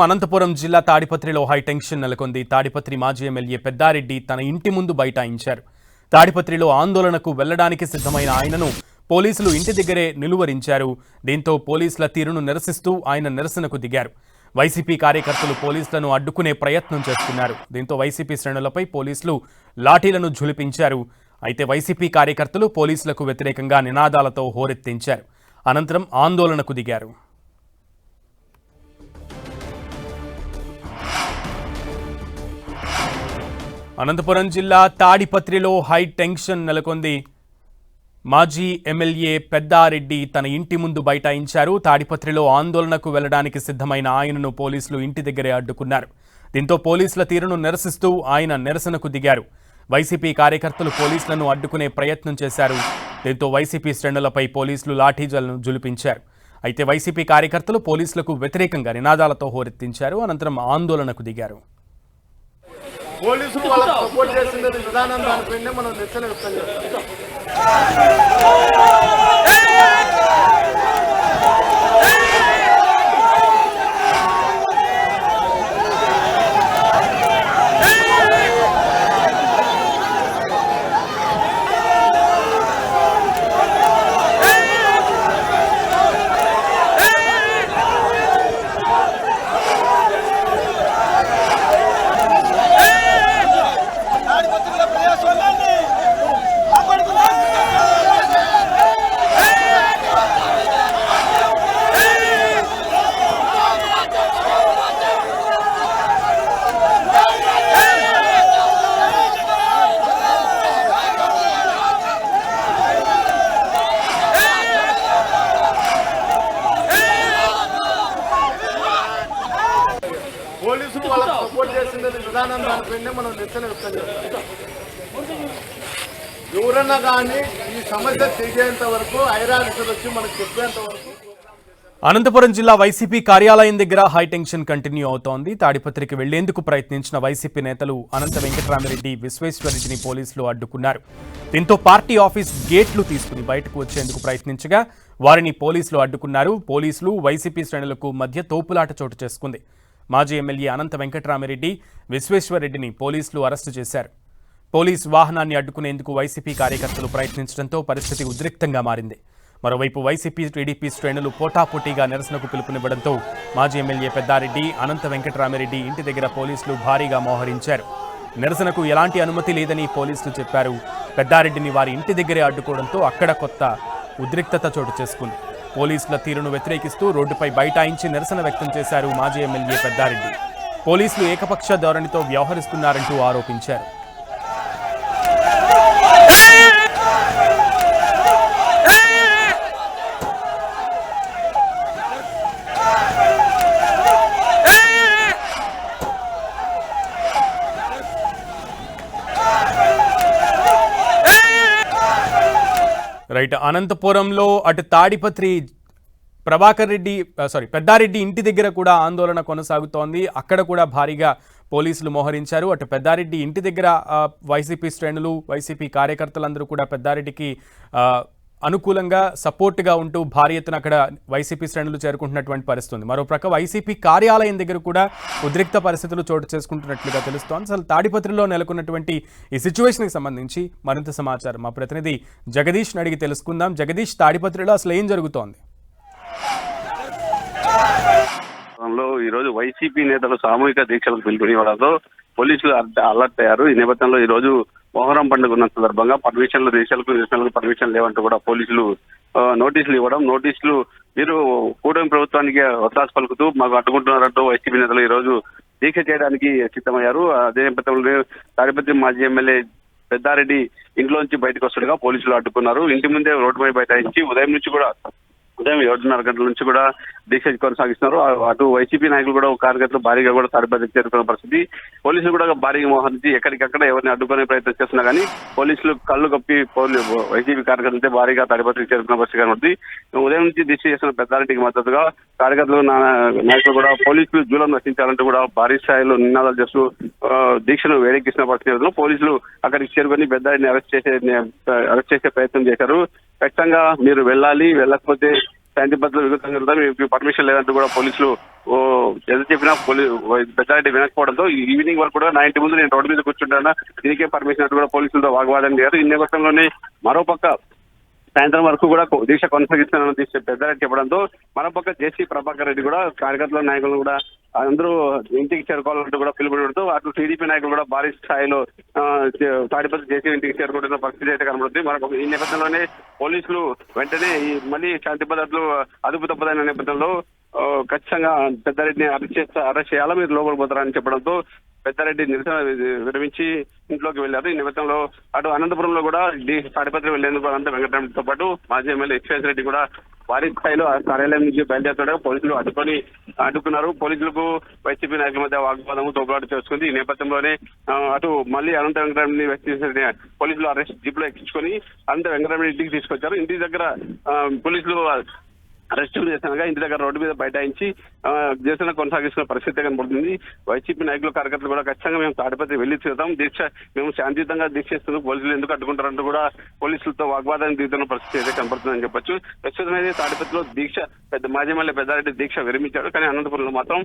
అనంతపురం జిల్లా తాడిపత్రిలో హైటెన్షన్ నెలకొంది. తాడిపత్రి మాజీ ఎమ్మెల్యే పెద్దారెడ్డి తన ఇంటి ముందు బైఠాయించారు. తాడిపత్రిలో ఆందోళనకు వెళ్లడానికి సిద్ధమైన ఆయనను పోలీసులు ఇంటి దగ్గరే నిలువరించారు. దీంతో పోలీసుల తీరును నిరసిస్తూ ఆయన నిరసనకు దిగారు. వైసీపీ కార్యకర్తలు పోలీసులను అడ్డుకునే ప్రయత్నం చేస్తున్నారు. దీంతో వైసీపీ శ్రేణులపై పోలీసులు లాఠీలను ఝుళిపించారు. అయితే వైసీపీ కార్యకర్తలు పోలీసులకు వ్యతిరేకంగా నినాదాలతో హోరెత్తించారు. అనంతరం ఆందోళనకు దిగారు. అనంతపురం జిల్లా తాడిపత్రిలో హై టెన్షన్ నెలకొంది. మాజీ ఎమ్మెల్యే పెద్దారెడ్డి తన ఇంటి ముందు బైఠాయించారు. తాడిపత్రిలో ఆందోళనకు వెళ్లడానికి సిద్ధమైన ఆయనను పోలీసులు ఇంటి దగ్గరే అడ్డుకున్నారు. దీంతో పోలీసుల తీరును నిరసిస్తూ ఆయన నిరసనకు దిగారు. వైసీపీ కార్యకర్తలు పోలీసులను అడ్డుకునే ప్రయత్నం చేశారు. దీంతో వైసీపీ శ్రేణులపై పోలీసులు లాఠీలను ఝుళిపించారు. అయితే వైసీపీ కార్యకర్తలు పోలీసులకు వ్యతిరేకంగా నినాదాలతో హోరెత్తించారు. అనంతరం ఆందోళనకు దిగారు. పోలీసులు వాళ్ళకి సపోర్ట్ చేస్తున్న విధానం దానిపైనే మనం నిరసన వ్యక్తం చేస్తాం. పోలీసులు వాళ్ళకి సపోర్ట్ చేస్తున్న విధానం దానిపైనే మనం నిరసన వ్యక్తం చేస్తాం. ఎవరన్నా కానీ ఈ సమస్య తెగేంత వరకు ఐరాన్సర్ వచ్చి మనకు చెప్పేంత వరకు. అనంతపురం జిల్లా వైసీపీ కార్యాలయం దగ్గర హైటెన్షన్ కంటిన్యూ అవుతోంది. తాడిపత్రికి వెళ్లేందుకు ప్రయత్నించిన వైసీపీ నేతలు అనంత వెంకటరామిరెడ్డి, విశ్వేశ్వరరెడ్డిని పోలీసులు అడ్డుకున్నారు. దీంతో పార్టీ ఆఫీస్ గేట్లు తీసుకుని బయటకు వచ్చేందుకు ప్రయత్నించగా వారిని పోలీసులు అడ్డుకున్నారు. పోలీసులు వైసీపీ శ్రేణులకు మధ్య తోపులాట చోటు చేసుకుంది. మాజీ ఎమ్మెల్యే అనంత వెంకటరామిరెడ్డి, విశ్వేశ్వరరెడ్డిని పోలీసులు అరెస్టు చేశారు. పోలీసు వాహనాన్ని అడ్డుకునేందుకు వైసీపీ కార్యకర్తలు ప్రయత్నించడంతో పరిస్థితి ఉద్రిక్తంగా మారింది. మరోవైపు వైసీపీ, టీడీపీ శ్రేణులు పోటాపోటీగా నిరసనకు పిలుపునివ్వడంతో మాజీ ఎమ్మెల్యే పెద్దారెడ్డి, అనంత వెంకటరామిరెడ్డి ఇంటి దగ్గర పోలీసులు భారీగా మోహరించారు. నిరసనకు ఎలాంటి అనుమతి లేదని పోలీసులు చెప్పారు. పెద్దారెడ్డిని వారి ఇంటి దగ్గరే అడ్డుకోవడంతో అక్కడ కొత్త ఉద్రిక్తత చోటు చేసుకుంది. పోలీసుల తీరును వ్యతిరేకిస్తూ రోడ్డుపై బైఠాయించి నిరసన వ్యక్తం చేశారు మాజీ ఎమ్మెల్యే పెద్దారెడ్డి. పోలీసులు ఏకపక్ష ధోరణితో వ్యవహరిస్తున్నారంటూ ఆరోపించారు. రైట్, అనంతపురంలో అటు తాడిపత్రి పెద్దారెడ్డి ఇంటి దగ్గర కూడా ఆందోళన కొనసాగుతోంది. అక్కడ కూడా భారీగా పోలీసులు మోహరించారు. అటు పెద్దారెడ్డి ఇంటి దగ్గర వైసీపీ శ్రేణులు, వైసీపీ కార్యకర్తలందరూ కూడా పెద్దారెడ్డికి అనుకూలంగా సపోర్ట్గా ఉంటూ భారీ ఎత్తున అక్కడ వైసీపీ శ్రేణులు చేరుకుంటున్నటువంటి పరిస్థితి ఉంది. మరోప్రక్క వైసీపీ కార్యాలయం దగ్గర కూడా ఉద్రిక్త పరిస్థితులు చోటు చేసుకుంటున్నట్లుగా తెలుస్తోంది. అసలు తాడిపత్రిలో నెలకొన్నటువంటి ఈ సిచ్యువేషన్కి సంబంధించి మరింత సమాచారం మా ప్రతినిధి జగదీష్ అడిగి తెలుసుకుందాం. జగదీష్, తాడిపత్రిలో అసలు ఏం జరుగుతోంది? ఈరోజు వైసీపీ నేతలు సామూహిక దీక్షలకు పిలుపునివ్వడంతో పోలీసులు అలర్ట్ అయ్యారు. ఈ నేపథ్యంలో ఈ రోజు మొహరం పండుగ ఉన్న సందర్భంగా దీక్షలకు పర్మిషన్ లేవంటూ కూడా పోలీసులు నోటీసులు ఇవ్వడం, నోటీసులు మీరు కూటమి ప్రభుత్వానికి ఒత్తాసు పలుకుతూ మాకు అడ్డుకుంటున్నారంటూ వైసీపీ నేతలు ఈ రోజు దీక్ష చేయడానికి సిద్ధమయ్యారు. అదే నేపథ్యంలో తాడిపత్రి మాజీ ఎమ్మెల్యే పెద్దారెడ్డి ఇంట్లోంచి బయటకు వస్తుండగా పోలీసులు అడ్డుకున్నారు. ఇంటి ముందే రోడ్డుపై బైఠాయించి ఉదయం 7:30 గంటల నుంచి కూడా దీక్ష కొనసాగిస్తున్నారు. అటు వైసీపీ నాయకులు కూడా కార్యకర్తలు భారీగా కూడా తాడిపత్రికి చేరుకున్న పరిస్థితి. పోలీసులు కూడా భారీగా మోహరించి ఎక్కడికక్కడ ఎవరిని అడ్డుకునే ప్రయత్నం చేస్తున్నా కానీ పోలీసులు కళ్ళు కప్పి వైసీపీ కార్యకర్తలతో భారీగా తాడిపత్రికి చేరుకున్న పరిస్థితి కనబడుతుంది. ఉదయం నుంచి దీక్ష చేస్తున్న పెద్దారెడ్డికి మద్దతుగా కార్యకర్తలు నాయకులు కూడా పోలీసులు జూలం రక్షించాలంటూ కూడా భారీ స్థాయిలో నినాదాలు చేస్తూ దీక్షను వేడెక్కిస్తున్న పరిస్థితుల్లో పోలీసులు అక్కడికి చేరుకొని పెద్దారెడ్డిని అరెస్ట్ చేసే ప్రయత్నం చేశారు. ఖచ్చితంగా మీరు వెళ్ళాలి, వెళ్ళకపోతే శాంతి భద్రతలు విఘాతం జరుగుతాయి, మీకు పర్మిషన్ లేదంటూ కూడా పోలీసులు ఎంత చెప్పినా పెద్దారెడ్డి వినకపోవడంతో ఈవినింగ్ వరకు కూడా 9 ముందు నేను రోడ్డు మీద కూర్చుంటాను, దీనికే పర్మిషన్ అంటూ కూడా పోలీసులతో వాగ్వాదం చేశారు. ఈ నేపథ్యంలోనే మరోపక్క సాయంత్రం వరకు కూడా దీక్ష కొనసాగిస్తానని పెద్దారెడ్డి చెప్పడంతో మరోపక్క జేసీ ప్రభాకర్ రెడ్డి కూడా కార్యకర్తల నాయకులు కూడా అందరూ ఇంటికి చేరుకోవాలంటూ కూడా పిలుపునివ్వడంతో అటు టీడీపీ నాయకులు కూడా భారీ స్థాయిలో తాడిపత్రి జేసీ ఇంటికి చేరుకుంటున్న పరిస్థితి అయితే కనబడుతుంది. మరొక ఈ నేపథ్యంలోనే పోలీసులు వెంటనే ఈ శాంతి భద్రతలు అదుపు తప్పదైన నేపథ్యంలో ఖచ్చితంగా పెద్దారెడ్డిని అరెస్ట్ చేయాలా, మీరు లోపలికి పోతారని చెప్పడంతో పెద్దారెడ్డి నిరసన విరమించి ఇంట్లోకి వెళ్లారు. ఈ నిమిత్తంలో అటు అనంతపురంలో కూడా తాడిపత్రి వెళ్లేందుకు అనంత వెంకటరామతో పాటు మాజీ ఎమ్మెల్యే ఎక్స్ప్రెస్ రెడ్డి కూడా భారీ స్థాయిలో కార్యాలయం నుంచి బయలుదేరుతుండగా పోలీసులు అడ్డుకున్నారు. పోలీసులకు వైసీపీ నాయకుల మధ్య వాగ్వాదము తోపులాట చేసుకుంది. ఈ నేపథ్యంలోనే అటు మళ్ళీ అనంత వెంకటరామని పోలీసులు అరెస్ట్ జీప్ లో ఎక్కించుకొని అనంత వెంకటరామని ఇంటికి తీసుకొచ్చారు. ఇంటి దగ్గర పోలీసులు అరెస్ట్ చేసినగా ఇంటి దగ్గర రోడ్డు మీద బైఠాయించి నిరసన కొనసాగిస్తున్న పరిస్థితి కనబడుతుంది. వైసీపీ నాయకులు కార్యకర్తలు కూడా ఖచ్చితంగా మేము తాడిపత్రి వెళ్లి తీరుతాం, మేము శాంతియుతంగా దీక్ష చేస్తున్నాం, పోలీసులు ఎందుకు అడ్డుకుంటారంటూ కూడా పోలీసులతో వాగ్వాదాన్ని దిగుతున్న పరిస్థితి అయితే కనబడుతుందని చెప్పొచ్చు. ప్రస్తుతం అయితే తాడిపత్రిలో దీక్ష మాజీ ఎమ్మెల్యే పెద్దారెడ్డి దీక్ష విరమించాడు, కానీ అనంతపురంలో మాత్రం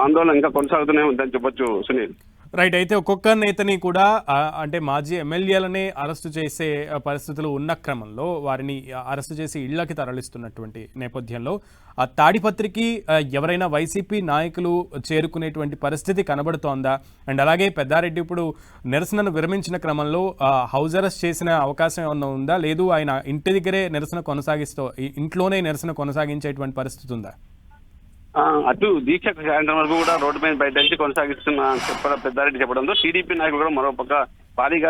ఆందోళన ఇంకా కొనసాగుతూనే ఉందని చెప్పొచ్చు. సునీల్, రైట్. అయితే ఒక్కొక్క నేతని కూడా అంటే మాజీ ఎమ్మెల్యేలనే అరెస్టు చేసే పరిస్థితులు ఉన్న క్రమంలో వారిని అరెస్టు చేసి ఇళ్లకి తరలిస్తున్నటువంటి నేపథ్యంలో ఆ తాడిపత్రికి ఎవరైనా వైసీపీ నాయకులు చేరుకునేటువంటి పరిస్థితి కనబడుతోందా? అండ్ అలాగే పెద్దారెడ్డి ఇప్పుడు నిరసనను విరమించిన క్రమంలో హౌస్ అరెస్ట్ చేసిన అవకాశం ఏమన్నా ఉందా? లేదు ఆయన ఇంటి దగ్గరే ఇంట్లోనే నిరసన కొనసాగించేటువంటి పరిస్థితి ఉందా? అటు దీక్ష సాయంత్రం వరకు కూడా రోడ్డు మీద బయట కొనసాగిస్తున్న పెద్దారెడ్డి చెప్పడంతో టీడీపీ నాయకులు కూడా మరోపక్క భారీగా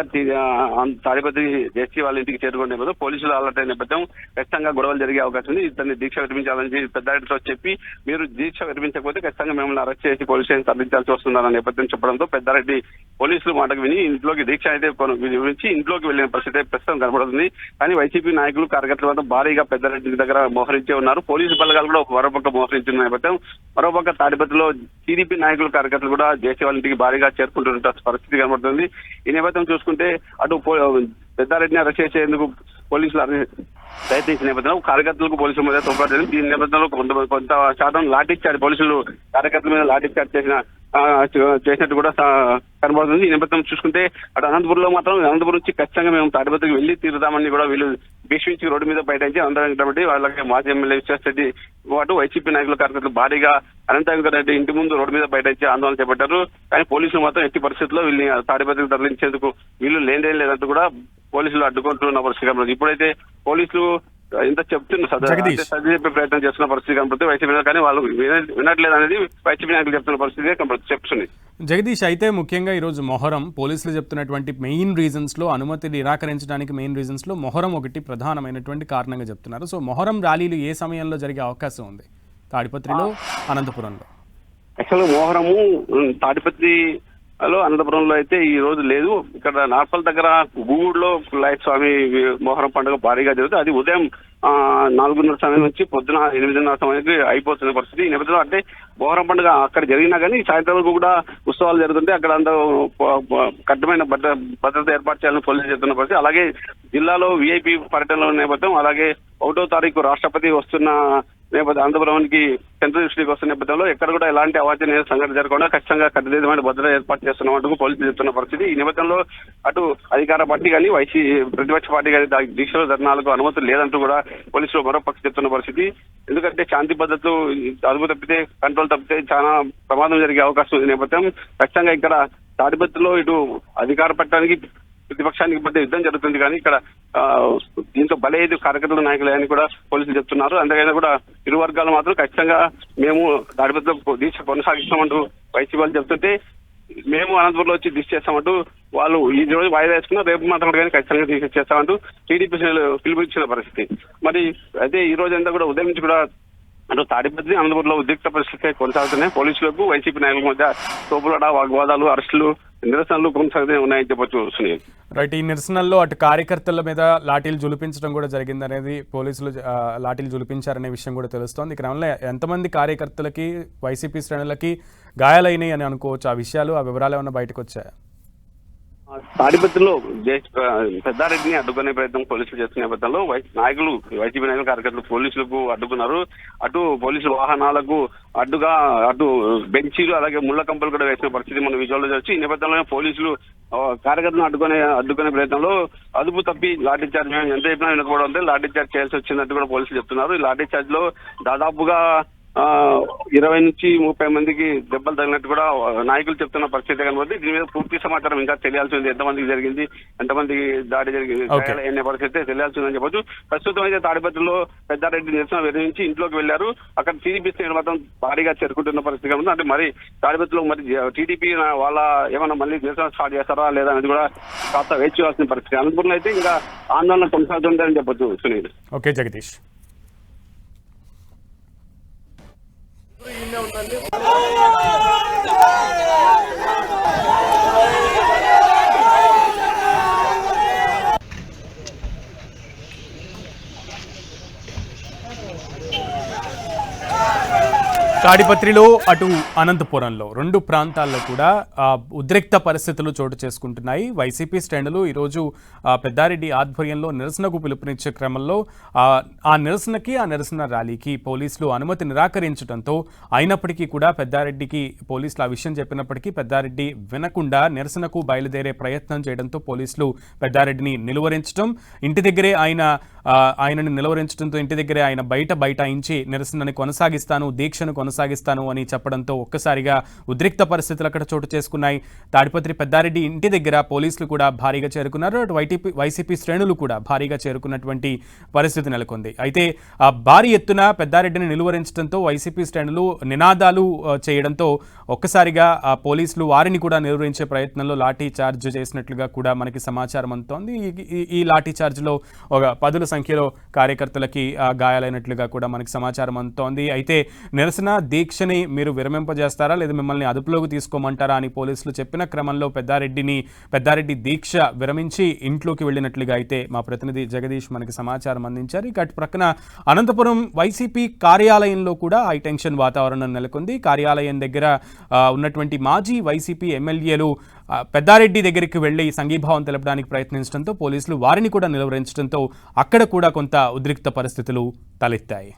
తాడిపత్రి జేసీ వాళ్ళ ఇంటికి చేరుకునే నేపథ్యం పోలీసులు అలర్ట్ అయిన నేపథ్యం ఖచ్చితంగా గొడవలు జరిగే అవకాశం ఉంది. ఇతన్ని దీక్ష విరమించాలని పెద్దారెడ్డితో చెప్పి మీరు దీక్ష విరమించకపోతే ఖచ్చితంగా మిమ్మల్ని అరెస్ట్ చేసి పోలీస్ స్టేషన్ తరలించాల్సి వస్తుందన్న నేపథ్యం చెప్పడంతో పెద్దారెడ్డి పోలీసులు మాటకు విని ఇంట్లోకి దీక్ష అయితే వివరించి ఇంట్లోకి వెళ్లిన పరిస్థితి ప్రస్తుతం కనబడుతుంది. కానీ వైసీపీ నాయకులు కార్యకర్తల వద్ద భారీగా పెద్దారెడ్డి దగ్గర మోహరించే ఉన్నారు. పోలీసు బలగాలు కూడా మరోపక్క మోహరించిన నేపథ్యం మరోపక్క తాడిపత్రిలో టీడీపీ నాయకులు కార్యకర్తలు కూడా జేసీ వాళ్ళ ఇంటికి భారీగా చేరుకుంటున్న పరిస్థితి కనబడుతుంది. ఈ నేపథ్యం చూసుకుంటే అటు పెద్దారెడ్డిని అరెస్ట్ చేసేందుకు పోలీసులు ప్రయత్నించిన నేపథ్యంలో కార్యకర్తలకు పోలీసుల మధ్య తోపాటు జరిగింది. దీని నేపథ్యంలో కొంత శాతం లాఠీ చార్జ్ పోలీసులు కార్యకర్తల మీద లాఠీ చార్జ్ చేసినట్టు కూడా కనబడుతుంది. ఈ నేపథ్యం చూసుకుంటే అటు అనంతపురంలో మాత్రం అనంతపురం నుంచి ఖచ్చితంగా మేము తాడిపత్రికి వెళ్లి తీరుదామని కూడా వీళ్ళు భీష్మించి రోడ్డు మీద బయటించి అనంత వెంకటరెడ్డి వాళ్ళకి మాజీ ఎమ్మెల్యే విశ్వాస్ రెడ్డి పాటు వైసీపీ నాయకుల కార్యకర్తలు భారీగా అనంత వెంకటరెడ్డి ఇంటి ముందు రోడ్డు మీద బయటించి ఆందోళన చేపట్టారు. కానీ పోలీసులు మాత్రం ఎట్టి పరిస్థితుల్లో వీళ్ళని తాడిపత్రికి తరలించేందుకు వీళ్ళు లేదంటూ కూడా పోలీసులు అడ్డుకుంటున్న పరిస్థితి కనబడుతుంది. ఇప్పుడైతే పోలీసులు ఇంత చెప్తున్నారు చెప్పే ప్రయత్నం చేస్తున్న పరిస్థితి కనబడుతుంది వైసీపీ, కానీ వాళ్ళు వినట్లేదు అనేది వైసీపీ నాయకులు చెప్తున్న పరిస్థితి చెప్తుంది. జగదీష్, అయితే ముఖ్యంగా ఈరోజు మొహరం పోలీసులు చెప్తున్నటువంటి మెయిన్ రీజన్స్ లో అనుమతి నిరాకరించడానికి మెయిన్ రీజన్స్ లో మొహరం ఒకటి ప్రధానమైనటువంటి కారణంగా చెప్తున్నారు. సో మొహరం ర్యాలీలు ఏ సమయంలో జరిగే అవకాశం ఉంది తాడిపత్రిలో, అనంతపురంలో? యాక్చువల్గా మొహరము తాడిపత్రిలో అనంతపురంలో అయితే ఈ రోజు లేదు. ఇక్కడ నార్పల్ దగ్గర గూగూడులో కుల్లాయి స్వామి మొహరం పండుగ భారీగా జరుగుతుంది. అది ఉదయం 4:30 సమయం నుంచి పొద్దున 8:30 సమయానికి అయిపోతున్న పరిస్థితి. ఈ నేపథ్యంలో అంటే మొహరం పండుగ అక్కడ జరిగినా కానీ సాయంత్రం వరకు కూడా ఉత్సవాలు జరుగుతుంటే అక్కడ అంతా కఠినమైన భద్రత ఏర్పాటు చేయాలని పోలీసులు చెప్తున్న పరిస్థితి. అలాగే జిల్లాలో వీఐపీ పర్యటనలో నేపథ్యం, అలాగే 1వ తారీఖు రాష్ట్రపతి వస్తున్న నేపథ్యం, అనంతపురానికి సెంట్రల్ డిస్ట్రిక్ట్ వస్తున్న నేపథ్యంలో ఎక్కడ కూడా ఎలాంటి అవాంఛనీయ సంఘటన జరగకుండా ఖచ్చితంగా కట్టుదిట్టమైన భద్రత ఏర్పాటు చేస్తున్నట్టు పోలీసులు చెప్తున్న పరిస్థితి. ఈ నేపథ్యంలో అటు అధికార పార్టీ కానీ ప్రతిపక్ష పార్టీ కానీ దీక్షలో ధర్నాలకు అనుమతి లేదంటూ కూడా పోలీసులు మరోపక్ష చెప్తున్న పరిస్థితి. ఎందుకంటే శాంతి భద్రతలు అదుపు తప్పితే, కంట్రోల్ తప్పితే చాలా ప్రమాదం జరిగే అవకాశం ఉంది నేపథ్యం ఖచ్చితంగా ఇక్కడ తాడిపత్రిలో ఇటు అధికార పట్టానికి ప్రతిపక్షానికి మధ్య యుద్ధం జరుగుతుంది. కానీ ఇక్కడ దీంతో బలైదు కార్యకర్తల నాయకులు అని కూడా పోలీసులు చెప్తున్నారు. అందుకైనా కూడా ఇరు వర్గాలు మాత్రం ఖచ్చితంగా మేము తాడిపత్రిలో దీక్ష కొనసాగిస్తామంటూ వైసీపీ వాళ్ళు చెప్తుంటే, మేము అనంతపురంలో వచ్చి దీక్ష చేస్తామంటూ వాళ్ళు ఈ రోజు వాయిదా వేసుకున్నా రేపు మాత్రం కానీ ఖచ్చితంగా దీక్ష చేస్తామంటూ టీడీపీ పిలుపునిచ్చిన పరిస్థితి. మరి అయితే ఈ రోజు అంతా కూడా ఉదయం నుంచి కూడా అటు తాడిపత్రి అనంతపురంలో ఉద్రిక్త పరిస్థితి కొనసాగుతున్నాయి. పోలీసులకు వైసీపీ నాయకుల మధ్య తోపులాట, వాగ్వాదాలు, అరెస్టులు, నిరసనలు కొనసాగుతూనే ఉన్నాయని చెప్పొచ్చు సునీల్. రైట్. ఈ నిరసనల్లో అటు కార్యకర్తల మీద లాఠీలు జులిపించడం కూడా జరిగిందనేది, పోలీసులు లాఠీలు జులిపించారనే విషయం కూడా తెలుస్తోంది. ఈ క్రమంలో ఎంతమంది కార్యకర్తలకి, వైసీపీ శ్రేణులకి గాయాలైనాయి అని అనుకోవచ్చు? ఆ విషయాలు, ఆ వివరాలు ఏమైనా బయటకు వచ్చాయా? తాడిపత్రిలో పెద్దారెడ్డిని అడ్డుకునే ప్రయత్నం పోలీసులు చేస్తున్న నేపథ్యంలో నాయకులు వైసీపీ నాయకులు కార్యకర్తలు పోలీసులకు అడ్డుకున్నారు. అటు పోలీసు వాహనాలకు అటు బెంచీలు అలాగే ముళ్ల కంపలు కూడా వేసిన పరిస్థితి మనం విజువల్లో చూసి ఈ నేపథ్యంలో పోలీసులు కార్యకర్తలను అడ్డుకునే ప్రయత్నంలో అదుపు తప్పి లాఠీ చార్జ్ ఎంత చెప్పినా వినకపోవడంతో లాఠీ చార్జ్ చేయాల్సి వచ్చినట్టు కూడా పోలీసులు చెప్తున్నారు. ఈ లాఠీ చార్జ్ లో దాదాపుగా 20 నుంచి 30 మందికి దెబ్బలు తగినట్టు కూడా నాయకులు చెప్తున్న పరిస్థితి కనబడుతుంది. దీని మీద పూర్తి సమాచారం ఇంకా తెలియాల్సి ఉంది. ఎంతమందికి జరిగింది, ఎంతమందికి దాడి జరిగింది అనే పరిస్థితి తెలియాల్సి ఉందని చెప్పొచ్చు. ప్రస్తుతం అయితే తాడిపత్రిలో పెద్దారెడ్డి నిరసన విరమించి ఇంట్లోకి వెళ్లారు. అక్కడ టీడీపీ శ్రేణులు మాత్రం భారీగా చేరుకుంటున్న పరిస్థితి కనబడుతుంది. అంటే మరి తాడిపత్రిలో మరి టీడీపీ వాళ్ళ ఏమైనా మళ్ళీ నిరసన స్టార్ట్ చేస్తారా లేదా అనేది కూడా కాస్త వేచి చూడాల్సిన పరిస్థితి. అనంతపురంలో అయితే ఇంకా ఆందోళన కొనసాగుతుందని చెప్పొచ్చు. సునీల్. ఓకే జగదీష్. తాడిపత్రిలో అటు అనంతపురంలో రెండు ప్రాంతాల్లో కూడా ఉద్రిక్త పరిస్థితులు చోటు చేసుకుంటున్నాయి. వైసీపీ శ్రేణులు ఈరోజు పెద్దారెడ్డి ఆధ్వర్యంలో నిరసనకు పిలుపునిచ్చే క్రమంలో ఆ నిరసన ర్యాలీకి పోలీసులు అనుమతి నిరాకరించడంతో అయినప్పటికీ కూడా పెద్దారెడ్డికి పోలీసులు ఆ విషయం చెప్పినప్పటికీ పెద్దారెడ్డి వినకుండా నిరసనకు బయలుదేరే ప్రయత్నం చేయడంతో పోలీసులు పెద్దారెడ్డిని నిలువరించడం, ఇంటి దగ్గరే ఆయనను నిలువరించడంతో ఇంటి దగ్గరే ఆయన బైఠాయించి నిరసనని కొనసాగిస్తాను, దీక్షను కొనసాగిస్తాను అని చెప్పడంతో ఒక్కసారిగా ఉద్రిక్త పరిస్థితులు అక్కడ చోటు చేసుకున్నాయి. తాడిపత్రి పెద్దారెడ్డి ఇంటి దగ్గర పోలీసులు కూడా భారీగా చేరుకున్నారు. అటు వైసీపీ శ్రేణులు కూడా భారీగా చేరుకున్నటువంటి పరిస్థితి నెలకొంది. అయితే ఆ భారీ ఎత్తున పెద్దారెడ్డిని నిలువరించడంతో వైసీపీ శ్రేణులు నినాదాలు చేయడంతో ఒక్కసారిగా ఆ పోలీసులు వారిని కూడా నిలువరించే ప్రయత్నంలో లాఠీ చార్జ్ చేసినట్లుగా కూడా మనకి సమాచారం అందుతోంది. ఈ లాఠీ చార్జ్లో ఒక 10 సంఖ్యలో కార్యకర్తలకి గాయాలైనట్లుగా కూడా మనకి సమాచారం అందుతోంది. అయితే నిరసన దీక్షని మీరు విరమింపజేస్తారా లేదా మిమ్మల్ని అదుపులోకి తీసుకోమంటారా అని పోలీసులు చెప్పిన క్రమంలో పెద్దారెడ్డి దీక్ష విరమించి ఇంట్లోకి వెళ్ళినట్లుగా అయితే మా ప్రతినిధి జగదీష్ మనకి సమాచారం అందించారు. ఇక అటు ప్రక్కన అనంతపురం వైసీపీ కార్యాలయంలో కూడా హై టెన్షన్ వాతావరణం నెలకొంది. కార్యాలయం దగ్గర ఉన్నటువంటి మాజీ వైసీపీ ఎమ్మెల్యేలు పెద్దారెడ్డి దగ్గరికి వెళ్లి సంఘీభావం తెలపడానికి ప్రయత్నించడంతో పోలీసులు వారిని కూడా నిలువరించడంతో అక్కడ కూడా కొంత ఉద్రిక్త పరిస్థితులు తలెత్తాయి.